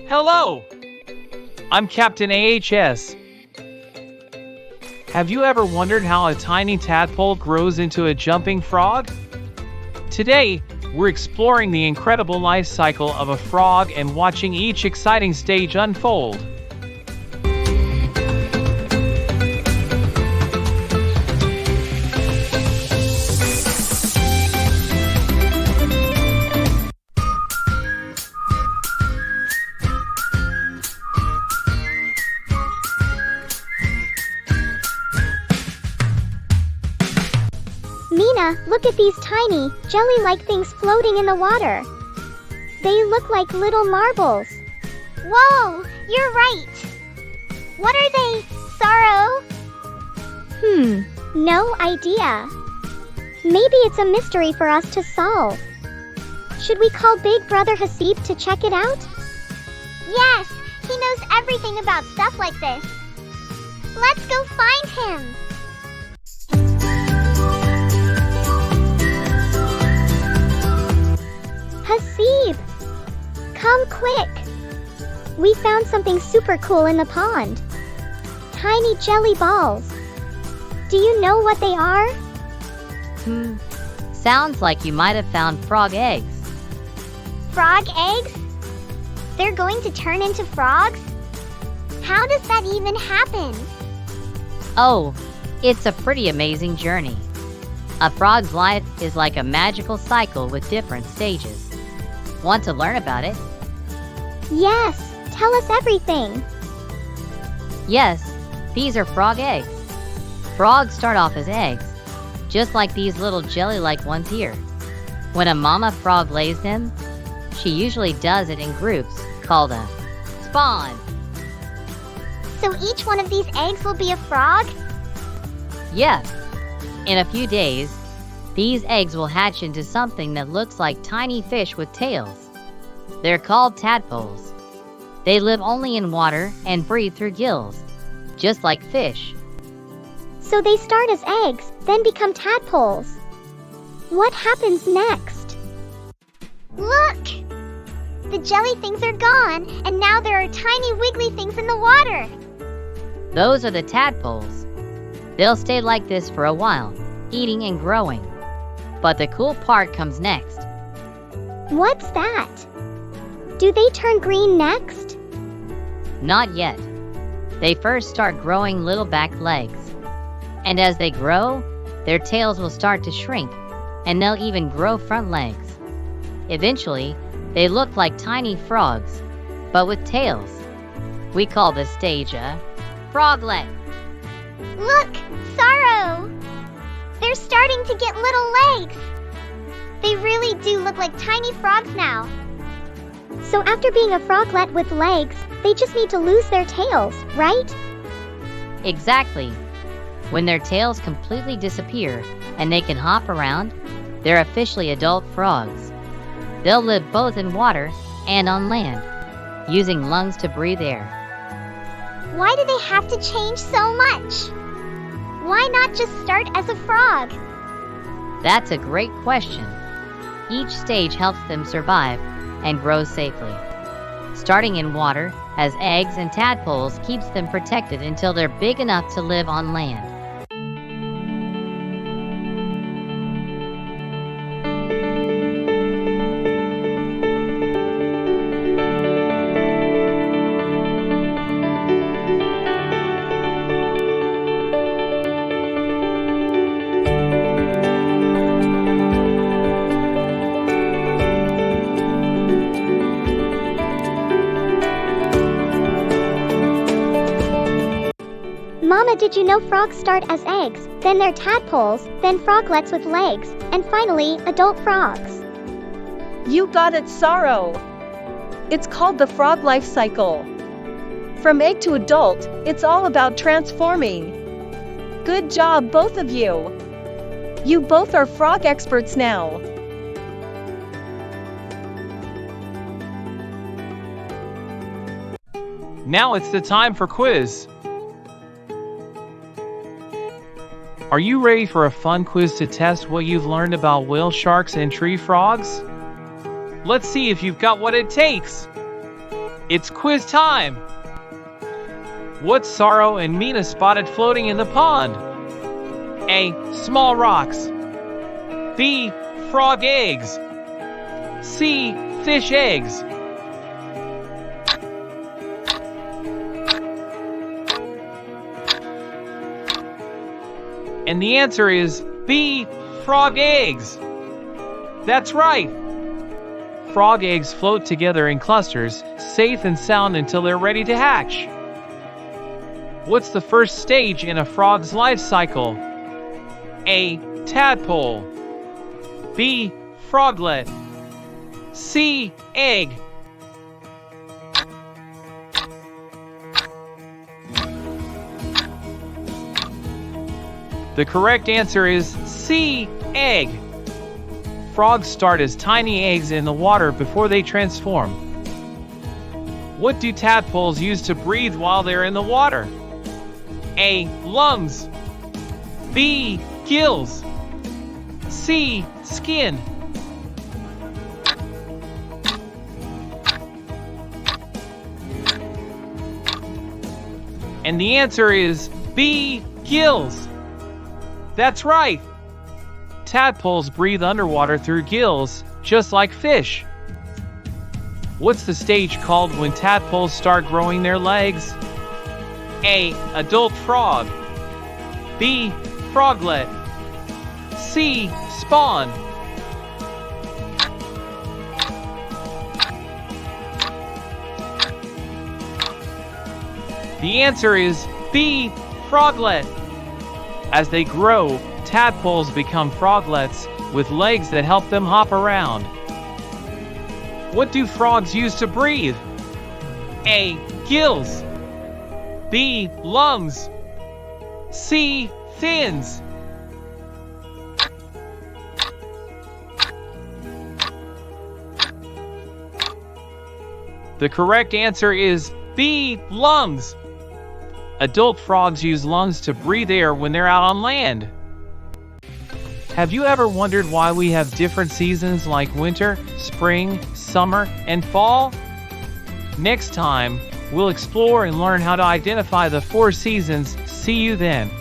Hello! I'm Captain AHS. Have you ever wondered how a tiny tadpole grows into a jumping frog? Today, we're exploring the incredible life cycle of a frog and watching each exciting stage unfold. Mina, look at these tiny, jelly-like things floating in the water. They look like little marbles. Whoa, you're right. What are they, Saro? No idea. Maybe it's a mystery for us to solve. Should we call Big Brother Haseeb to check it out? Yes, he knows everything about stuff like this. Let's go find him. Haseeb! Come quick! We found something super cool in the pond. Tiny jelly balls. Do you know what they are? Sounds like you might have found frog eggs. Frog eggs? They're going to turn into frogs? How does that even happen? Oh, it's a pretty amazing journey. A frog's life is like a magical cycle with different stages. Want to learn about it? Yes, tell us everything. Yes, these are frog eggs. Frogs start off as eggs, just like these little jelly-like ones here. When a mama frog lays them, she usually does it in groups called a spawn. So each one of these eggs will be a frog? Yeah. In a few days, these eggs will hatch into something that looks like tiny fish with tails. They're called tadpoles. They live only in water and breathe through gills, just like fish. So they start as eggs, then become tadpoles. What happens next? Look! The jelly things are gone, and now there are tiny wiggly things in the water. Those are the tadpoles. They'll stay like this for a while, eating and growing. But the cool part comes next. What's that? Do they turn green next? Not yet. They first start growing little back legs. And as they grow, their tails will start to shrink, and they'll even grow front legs. Eventually, they look like tiny frogs, but with tails. We call this stage a froglet. Look, Saro! They're starting to get little legs. They really do look like tiny frogs now. So after being a froglet with legs, they just need to lose their tails, right? Exactly. When their tails completely disappear and they can hop around, they're officially adult frogs. They'll live both in water and on land, using lungs to breathe air. Why do they have to change so much? Why not just start as a frog? That's a great question. Each stage helps them survive and grow safely. Starting in water, as eggs and tadpoles, keeps them protected until they're big enough to live on land. Mama, did you know frogs start as eggs, then they're tadpoles, then froglets with legs, and finally, adult frogs? You got it, Saro. It's called the frog life cycle. From egg to adult, it's all about transforming. Good job, both of you. You both are frog experts now. Now it's the time for quiz. Are you ready for a fun quiz to test what you've learned about whale sharks and tree frogs? Let's see if you've got what it takes. It's quiz time! What's Saro and Mina spotted floating in the pond? A. Small rocks. B. Frog eggs. C. Fish eggs. And the answer is B. Frog eggs. That's right. Frog eggs float together in clusters, safe and sound until they're ready to hatch. What's the first stage in a frog's life cycle? A. Tadpole. B. Froglet. C. Egg. The correct answer is C. Egg. Frogs start as tiny eggs in the water before they transform. What do tadpoles use to breathe while they're in the water? A. Lungs. B. Gills. C. Skin. And the answer is B. Gills. That's right. Tadpoles breathe underwater through gills, just like fish. What's the stage called when tadpoles start growing their legs? A. Adult frog. B. Froglet. C. Spawn. The answer is B. Froglet. As they grow, tadpoles become froglets with legs that help them hop around. What do frogs use to breathe? A. Gills. B. Lungs. C. Fins. The correct answer is B. Lungs. Adult frogs use lungs to breathe air when they're out on land. Have you ever wondered why we have different seasons like winter, spring, summer, and fall? Next time, we'll explore and learn how to identify the 4 seasons. See you then.